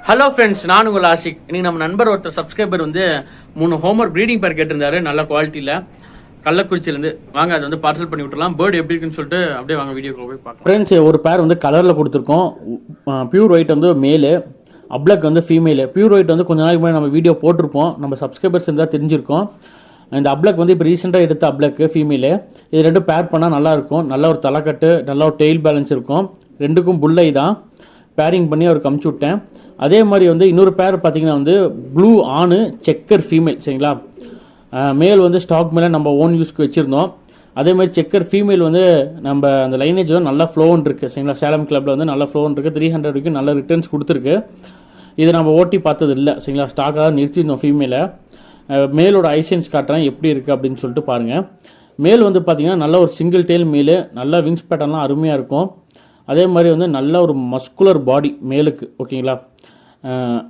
Hello friends, நான் உங்கள் ஆஷிக். இன்னைக்கு நம்ம நண்பர் ஒருத்தர் சப்ஸ்கிரைபர் வந்து 3 ஹோமர் ப்ரீடிங் பேர் கேட்டிருந்தாரு, நல்ல குவாலிட்டியில் கள்ளக்குறிச்சியிலேருந்து. வாங்க அதை வந்து பார்சல் பண்ணி விட்டுலாம். பேர்டு எப்படி இருக்குன்னு சொல்லிட்டு அப்படியே வாங்க வீடியோக்கு போய் பார்க்கலாம். ஃப்ரெண்ட்ஸ், ஒரு பேர் வந்து கலரில் கொடுத்துருக்கோம். பியூர் ஒயிட் வந்து மேலு, அப்ளக் வந்து ஃபீமேலு. பியூர் ஒயிட் வந்து கொஞ்ச நாளைக்கு முன்னாடி நம்ம வீடியோ போட்டிருப்போம், நம்ம சப்ஸ்கிரைபர்ஸ் இருந்தால் தெரிஞ்சிருக்கோம். இந்த அப்ளக் வந்து இப்போ ரீசெண்டாக எடுத்த அப்ளக்கு ஃபீமேலு. இது ரெண்டும் பேர் பண்ணால் நல்லாயிருக்கும். நல்ல ஒரு தலைக்கட்டு, நல்ல ஒரு டெயில் பேலன்ஸ் இருக்கும். ரெண்டுக்கும் புல்லை தான் பேரிங் பண்ணி அவருக்கு அமுச்சு விட்டேன். அதே மாதிரி வந்து இன்னொரு பேர் பார்த்தீங்கன்னா வந்து ப்ளூ ஆணு செக்கர் ஃபீமேல். சரிங்களா, மேல் வந்து ஸ்டாக் மேலே நம்ம ஓன் யூஸ்க்கு வச்சுருந்தோம். அதே மாதிரி செக்கர் ஃபீமேல் வந்து நம்ம அந்த லைனேஜ் வந்து நல்லா ஃப்ளோன் இருக்குது. சரிங்களா, சேலம் கிளப்பில் வந்து நல்லா ஃப்ளோன் இருக்குது. 300 வரைக்கும் நல்ல ரிட்டர்ன்ஸ் கொடுத்துருக்கு. இது நம்ம ஓட்டி பார்த்தது இல்லை. சரிங்களா, ஸ்டாக்காக நிறுத்தியிருந்தோம் ஃபீமேலை. மேலோட ஐசன்ஸ் காட்டுறேன் எப்படி இருக்குது அப்படின்னு சொல்லிட்டு பாருங்கள். மேல் வந்து பார்த்திங்கன்னா நல்ல ஒரு சிங்கிள் டெயில் மேலு, நல்லா விங்ஸ் பேட்டர்ன்லாம் அருமையாக இருக்கும். அதே மாதிரி வந்து நல்ல ஒரு மஸ்குலர் பாடி மேலுக்கு. ஓகேங்களா,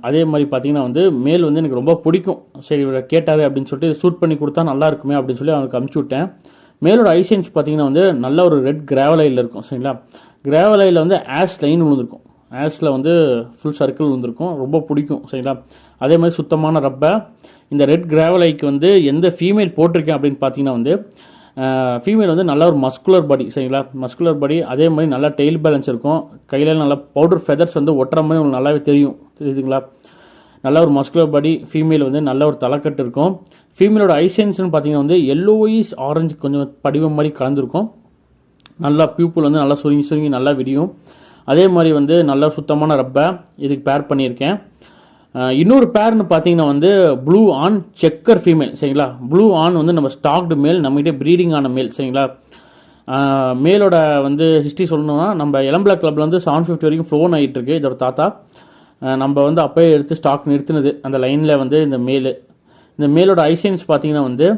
அதே மாதிரி பார்த்திங்கன்னா வந்து மேல் வந்து எனக்கு ரொம்ப பிடிக்கும். சரி, இவரை கேட்டார் அப்படின்னு சொல்லிட்டு சூட் பண்ணி கொடுத்தா நல்லா இருக்குமே அப்படின்னு சொல்லி அவனுக்கு அமுச்சு விட்டேன். மேலோட ஐசன்ஸ் பார்த்திங்கன்னா வந்து நல்ல ஒரு ரெட் கிராவலையில் இருக்கும். சரிங்களா, கிராவலையில் வந்து ஆஷ் லைன் விழுந்திருக்கும். ஆஷில் வந்து ஃபுல் சர்க்கிள் விழுந்திருக்கும், ரொம்ப பிடிக்கும். சரிங்களா, அதே மாதிரி சுத்தமான ரப்பை. இந்த ரெட் கிராவலைக்கு வந்து எந்த ஃபீமேல் போட்டிருக்கேன் அப்படின்னு பார்த்தீங்கன்னா வந்து ஃபீமேல் வந்து நல்ல ஒரு மஸ்குலர் பாடி. சரிங்களா, மஸ்குலர் பாடி. அதே மாதிரி நல்லா டெயில் பேலன்ஸ் இருக்கும். கையில் நல்லா பவுடர் ஃபெதர்ஸ் வந்து ஒட்டுற மாதிரி உங்களுக்கு நல்லாவே தெரியுதுங்களா. நல்ல ஒரு மஸ்குலர் பாடி. ஃபீமேல் வந்து நல்ல ஒரு தலைக்கட்டு இருக்கும். ஃபீமேலோட ஐசென்ஸ்னு பார்த்தீங்கன்னா வந்து எல்லோயிஸ் ஆரஞ்சு கொஞ்சம் படிவம் மாதிரி கலந்துருக்கும். நல்லா பியூப்புள் வந்து நல்லா சுருங்கி நல்லா விரியும். அதே மாதிரி வந்து நல்ல சுத்தமான ரப்பை இதுக்கு பேர் பண்ணியிருக்கேன். இன்னொரு பேர்னு பார்த்தீங்கன்னா வந்து ப்ளூ ஆன் செக்கர் ஃபீமேல். சரிங்களா, ப்ளூ ஆன் வந்து நம்ம ஸ்டாக்டு மேல், நம்மகிட்டே ப்ரீடிங் ஆன மேல். சரிங்களா, மேலோட வந்து ஹிஸ்ட்ரி சொல்லணும்னா நம்ம எலம்பிளா கிளப்பில் வந்து 750 வரைக்கும் ஃப்ளோன் ஆகிட்டுருக்கு. இதோட தாத்தா நம்ம வந்து அப்போயே எடுத்து ஸ்டாக் நிறுத்தினது அந்த லைனில் வந்து இந்த மேலோட ஐசைன்ஸ் பார்த்தீங்கன்னா வந்து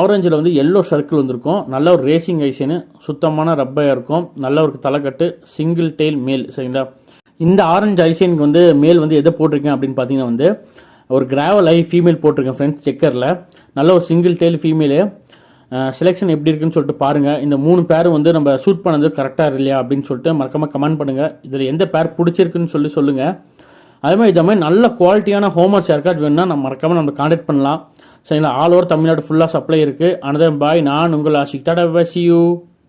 ஆரஞ்சில் வந்து எல்லோ சர்க்கிள் வந்திருக்கும். நல்ல ஒரு ரேசிங் ஐசைனு, சுத்தமான ரப்பையாக இருக்கும். நல்ல ஒரு தலைக்கட்டு, சிங்கிள் டெயில் மேல். சரிங்களா, இந்த ஆரஞ்சு ஐசைனுக்கு வந்து மேல் வந்து எதை போட்டிருக்கேன் அப்படின்னு பார்த்தீங்கன்னா வந்து ஒரு கிராவல் ஐ ஃபீமேல் போட்டிருக்கேன் ஃப்ரெண்ட்ஸ், செக்கரில். நல்ல ஒரு சிங்கிள் டெயில் ஃபீமேலு. செலெக்ஷன் எப்படி இருக்குன்னு சொல்லிட்டு பாருங்கள். இந்த 3 பேரும் வந்து நம்ம ஷூட் பண்ணது கரெக்டாக இல்லையா அப்படின்னு சொல்லிட்டு மறக்காமல் கமெண்ட் பண்ணுங்கள். இதில் எந்த பேர் பிடிச்சிருக்குன்னு சொல்லுங்கள். அதே மாதிரி இதை மாதிரி நல்ல குவாலிட்டியான ஹோமர்ஸ் யாருக்காச்சும் வேணுன்னா நம்ம மறக்காமல் நம்ம கான்டாக்ட் பண்ணலாம். சரிங்களா, ஆல் ஓவர் தமிழ்நாடு ஃபுல்லாக சப்ளை இருக்குது. அனதர் பாய், நான் உங்கள் Ashiq. Tata, bye, see you.